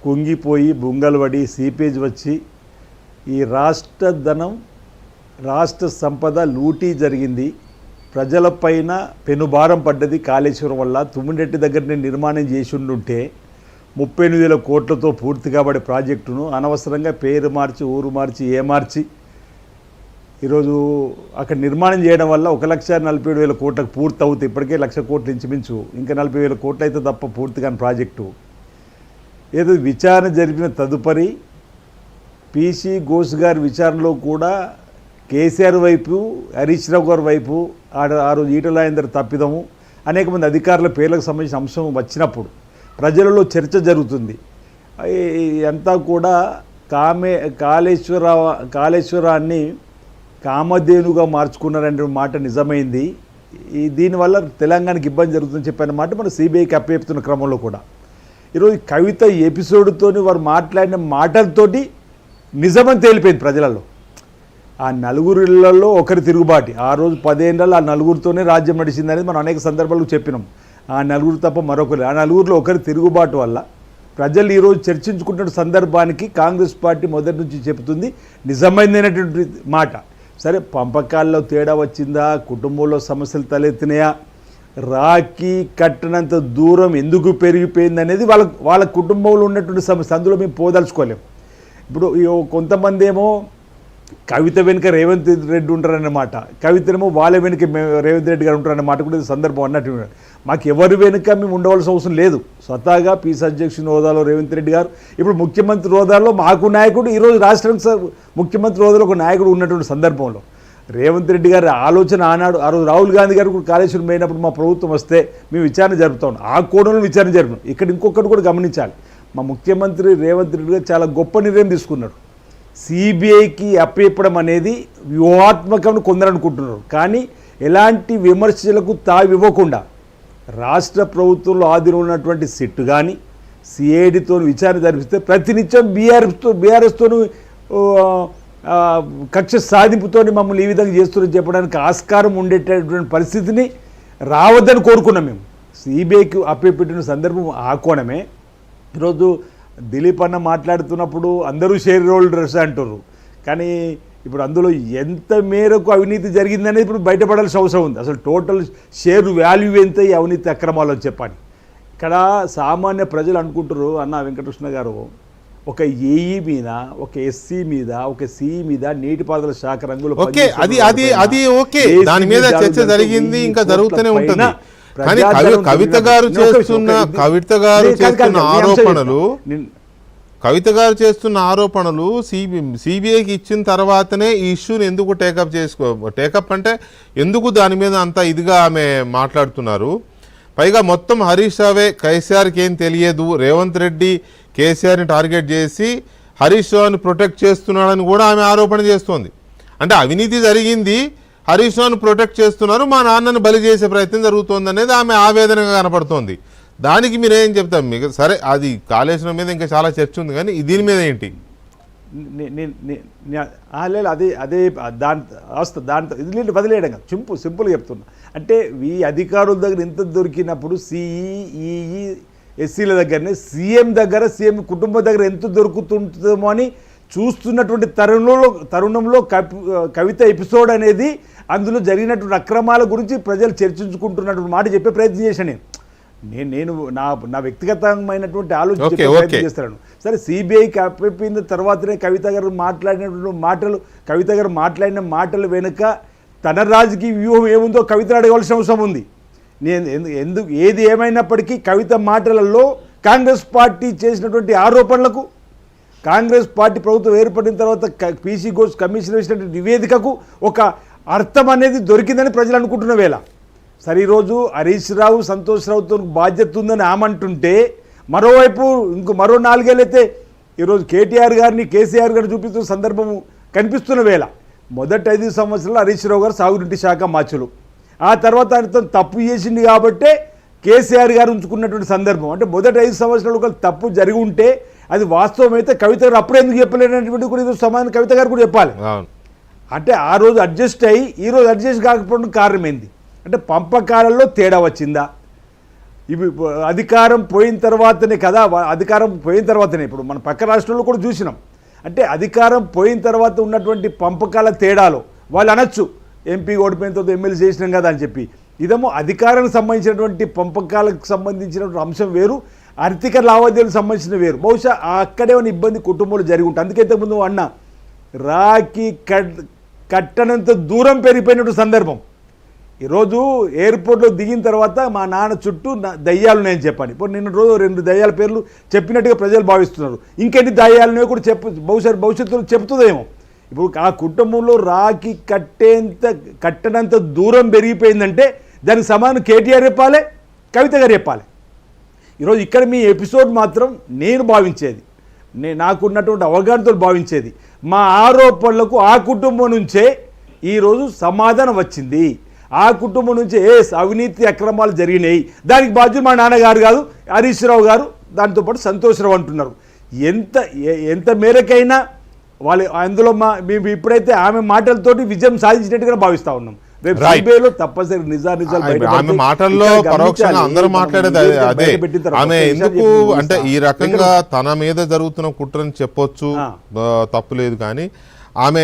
కుంగిపోయి బుంగలు seepage వచ్చి ఈ రాష్ట్ర ధనం రాష్ట్ర సంపద లూటీ జరిగింది. ప్రజలపైన పెనుభారం పడ్డది కాళేశ్వరం వల్ల. తుమ్మిడిరెడ్డి దగ్గర నిర్మాణం చేసి ఉండుంటే 38,000 కోట్లతో పూర్తి కాబడే ప్రాజెక్టును అనవసరంగా పేరు మార్చి ఊరు మార్చి మార్చి ఈరోజు అక్కడ నిర్మాణం చేయడం వల్ల 1,47,000 కోట్లకు పూర్తి అవుతుంది. ఇప్పటికే 1,00,000 కోట్లు ఇంచుమించు, ఇంకా 40,000 కోట్లు అయితే తప్ప పూర్తి కాని ప్రాజెక్టు. ఏదో విచారణ జరిపిన తదుపరి పీసీ ఘోష్ గారి విచారణలో కూడా కేసీఆర్ వైపు హరీష్ రావు గారి వైపు ఆ రోజు ఈటల రాజేందర్ తప్పిదము అనేక మంది అధికారుల పేర్లకు సంబంధించిన అంశం వచ్చినప్పుడు ప్రజలలో చర్చ జరుగుతుంది. అంతా కూడా కాళేశ్వరాన్ని కామధేనుగా మార్చుకున్నారనే మాట నిజమైంది. దీనివల్ల తెలంగాణకి ఇబ్బంది జరుగుతుందని చెప్పిన మాట మన సిబిఐకి అప్పచెప్తున్న క్రమంలో కూడా ఈరోజు కవిత ఎపిసోడ్తోని వారు మాట్లాడిన మాటలతోటి నిజమని తేలిపోయింది ప్రజలలో. ఆ నలుగురిళ్లలో ఒకరి తిరుగుబాటి. ఆ రోజు 10 ఏళ్ళలో ఆ నలుగురితోనే రాజ్యం నడిచిందనేది మనం అనేక సందర్భాల్లో చెప్పినాం. ఆ నలుగురు తప్ప మరొకరు, ఆ నలుగురిలో ఒకరి తిరుగుబాటు వల్ల ప్రజలు ఈరోజు చర్చించుకుంటున్న సందర్భానికి కాంగ్రెస్ పార్టీ మొదటి నుంచి చెబుతుంది నిజమైనటువంటి మాట. సరే, పంపకాల్లో తేడా వచ్చిందా, కుటుంబంలో సమస్యలు తలెత్తినాయా, రాఖీ కట్టినంత దూరం ఎందుకు పెరిగిపోయింది అనేది వాళ్ళ కుటుంబంలో ఉన్నటువంటి సమస్య. అందులో మేము పోదలుచుకోలేము. ఇప్పుడు కొంతమంది ఏమో కవిత వెనుక రేవంత్ రెడ్డి ఉంటారన్నమాట, కవితనేమో వాళ్ళ వెనుక రేవంత్ రెడ్డి గారు ఉంటారన్నమాట కూడా సందర్భం అన్నట్టు. మాకు ఎవరి వెనుక మేము ఉండవలసిన అవసరం లేదు. స్వతహాగా పీసీ అధ్యక్షుని హోదాలో రేవంత్ రెడ్డి గారు, ఇప్పుడు ముఖ్యమంత్రి హోదాలో మాకు నాయకుడు, ఈరోజు రాష్ట్రానికి ముఖ్యమంత్రి హోదాలో ఒక నాయకుడు ఉన్నటువంటి సందర్భంలో రేవంత్ రెడ్డి గారి ఆలోచన ఆనాడు ఆ రోజు రాహుల్ గాంధీ గారు కూడా కాళేశ్వరం పోయినప్పుడు మా ప్రభుత్వం వస్తే మేము విచారణ జరుపుతాం, ఆ కోణంలో విచారణ జరిపినాం. ఇక్కడ ఇంకొకటి కూడా గమనించాలి, మా ముఖ్యమంత్రి రేవంత్ రెడ్డి గారు చాలా గొప్ప నిర్ణయం తీసుకున్నాడు. సిబిఐకి అప్పచెప్పడం అనేది వ్యూహాత్మకంగా కొందరు అనుకుంటున్నారు, కానీ ఎలాంటి విమర్శలకు తావివ్వకుండా రాష్ట్ర ప్రభుత్వంలో ఆధీనంలో ఉన్నటువంటి సిట్ కానీ సిఐడితో విచారణ జరిపిస్తే ప్రతినిత్యం బీఆర్ఎస్తో కక్ష సాధింపుతో మమ్మల్ని ఈ విధంగా చేస్తున్నారని చెప్పడానికి ఆస్కారం ఉండేటటువంటి పరిస్థితిని రావద్దని కోరుకున్నాం. మేము సిబిఐకి అప్పచెప్పిన సందర్భం ఆ కోణమే. ఈరోజు దిలీప్ అన్న మాట్లాడుతున్నప్పుడు అందరూ షేర్ హోల్డర్స్ అంటారు, కానీ ఇప్పుడు అందులో ఎంత మేరకు అవినీతి జరిగిందనేది ఇప్పుడు బయటపడాల్సిన అవసరం ఉంది. అసలు టోటల్ షేర్ వాల్యూ ఎంత ఈ అవినీతి అక్రమాలు అని చెప్పాలి. ఇక్కడ సామాన్య ప్రజలు అనుకుంటారు, అన్న వెంకటకృష్ణ గారు, ఒక ఏఈ మీద, ఒక ఎస్సీ మీద, ఒక సిఈ మీద నీటిపారుదల శాఖ రంగులు దాని మీద చర్చ జరిగింది, ఇంకా జరుగుతూనే ఉంటుంది. కానీ కవిత గారు చేస్తున్న ఆరోపణలు సిబిఐకి ఇచ్చిన తర్వాతనే ఈ ఇష్యూని ఎందుకు టేకప్ అంటే ఎందుకు దాని మీద అంత ఇదిగా ఆమె మాట్లాడుతున్నారు? పైగా మొత్తం హరీష్ రావే కేసీఆర్కి ఏం తెలియదు, రేవంత్ రెడ్డి కేసీఆర్ని టార్గెట్ చేసి హరీష్ రావుని ప్రొటెక్ట్ చేస్తున్నాడని కూడా ఆమె ఆరోపణ చేస్తోంది. అంటే అవినీతి జరిగింది, హరీష్ రావుని ప్రొటెక్ట్ చేస్తున్నారు, మా నాన్నను బలి చేసే ప్రయత్నం జరుగుతోంది అనేది ఆమె ఆవేదనగా కనపడుతోంది. దానికి మీరేం చెప్తాం? మీకు సరే, అది కాళేశ్వరం మీద ఇంకా చాలా చర్చ ఉంది, కానీ దీని మీద ఏంటి? లేదు, అదే దాంతో ఇది వదిలేయడం కాదు, సింపుల్గా చెప్తున్నా. అంటే ఈ అధికారుల దగ్గర ఇంత దొరికినప్పుడు సిఈఈ ఎస్సీల దగ్గరనే సీఎం కుటుంబం దగ్గర ఎంత దొరుకుతుంటుందేమో అని చూస్తున్నటువంటి తరుణంలో కవిత ఎపిసోడ్ అనేది అందులో జరిగినటువంటి అక్రమాల గురించి ప్రజలు చర్చించుకుంటున్నటువంటి మాట చెప్పే ప్రయత్నం చేశాను నేను నా వ్యక్తిగతమైనటువంటి ఆలోచన ప్రయత్నం చేస్తాను. సరే, సిబిఐకి అప్పచెప్పిన తర్వాతనే కవిత గారు మాట్లాడిన మాటలు వెనుక తన రాజకీయ వ్యూహం ఏముందో కవిత అడగవలసిన అవసరం ఉంది. ఏది ఏమైనప్పటికీ కవిత మాటలలో కాంగ్రెస్ పార్టీ చేసినటువంటి ఆరోపణలకు, కాంగ్రెస్ పార్టీ ప్రభుత్వం ఏర్పడిన తర్వాత పీసీ ఘోష్ కమిషన్ వేసినటువంటి నివేదికకు ఒక అర్థం అనేది దొరికిందని ప్రజలు అనుకుంటున్న వేళ, సరే ఈరోజు హరీష్ రావు సంతోష్ రావుతో బాధ్యత ఉందని ఆమంటుంటే, మరోవైపు మరో 4 ఏళ్ళైతే ఈరోజు కేటీఆర్ గారిని కేసీఆర్ గారిని చూపిస్తున్న సందర్భం కనిపిస్తున్న వేళ, మొదటి 5 సంవత్సరాలు హరీష్ రావు గారు సాగునీటి శాఖ మార్చులు, ఆ తర్వాత ఆయనతో తప్పు చేసింది కాబట్టే కేసీఆర్ గారు ఉంచుకున్నటువంటి సందర్భం. అంటే మొదటి 5 సంవత్సరాలు ఒక తప్పు జరిగి ఉంటే అది వాస్తవం అయితే కవిత గారు అప్పుడు ఎందుకు చెప్పలేనటువంటి కూడా ఈరోజు సమాధానం కవిత గారు కూడా చెప్పాలి. అంటే ఆ రోజు అడ్జస్ట్ అయ్యి ఈరోజు అడ్జస్ట్ కాకపోవడం కారణం ఏంది? అంటే పంపకాలలో తేడా వచ్చిందా, ఇవి అధికారం పోయిన తర్వాతనే కదా, అధికారం పోయిన తర్వాతనే ఇప్పుడు మన పక్క రాష్ట్రంలో కూడా చూసినాం. అంటే అధికారం పోయిన తర్వాత ఉన్నటువంటి పంపకాల తేడాలో వాళ్ళు అనొచ్చు ఎంపీ ఓడిపోయిన తర్వాత ఎమ్మెల్యే చేసినాం కదా అని చెప్పి. ఇదేమో అధికారానికి సంబంధించినటువంటి పంపకాలకు సంబంధించినటువంటి అంశం వేరు, ఆర్థిక లావాదేవీలకు సంబంధించిన వేరు. బహుశా అక్కడే ఉన్న ఇబ్బంది కుటుంబంలో జరిగి ఉంటుంది. అందుకే ఇంతకుముందు అన్న రాఖీ కట్టనంత దూరం పెరిగిపోయినటువంటి సందర్భం. ఈరోజు ఎయిర్పోర్ట్లో దిగిన తర్వాత మా నాన్న చుట్టూ దయ్యాలు ఉన్నాయని చెప్పండి. ఇప్పుడు నిన్న రోజు 2 దయ్యాల పేర్లు చెప్పినట్టుగా ప్రజలు భావిస్తున్నారు. ఇంకెన్ని దయ్యాలున్నాయో కూడా భవిష్యత్తులో చెప్తుందేమో. ఇప్పుడు ఆ కుటుంబంలో రాఖీ కట్టనంత దూరం పెరిగిపోయిందంటే దానికి సమానం కేటీఆర్ చెప్పాలి, కవిత గారు చెప్పాలి. ఈరోజు ఇక్కడ మీ ఎపిసోడ్ మాత్రం నేను భావించేది, నాకున్నటువంటి అవగాహనతో భావించేది, మా ఆరోపణలకు ఆ కుటుంబం నుంచే ఈరోజు సమాధానం వచ్చింది. ఆ కుటుంబం నుంచే అవినీతి అక్రమాలు జరిగినాయి, దానికి బాధ్యులు మా నాన్నగారు కాదు హరీష్ రావు గారు, దాంతోపాటు సంతోషరావు అంటున్నారు. ఎంత మేరకైనా వాళ్ళు అందులో మేము ఇప్పుడైతే ఆమె మాటలతోటి విజయం సాధించినట్టుగా భావిస్తూ ఉన్నాం. రేపు సీబీఐలో తప్పనిసరి నిజాలు ఆమె మాటల్లో పరోక్షంగా అందరూ మాట్లాడేది అదే. ఆమె ఎందుకు అంటే ఈ రకంగా తన మీద జరుగుతున్న కుట్రని చెప్పొచ్చు, తప్పులేదు. కానీ ఆమె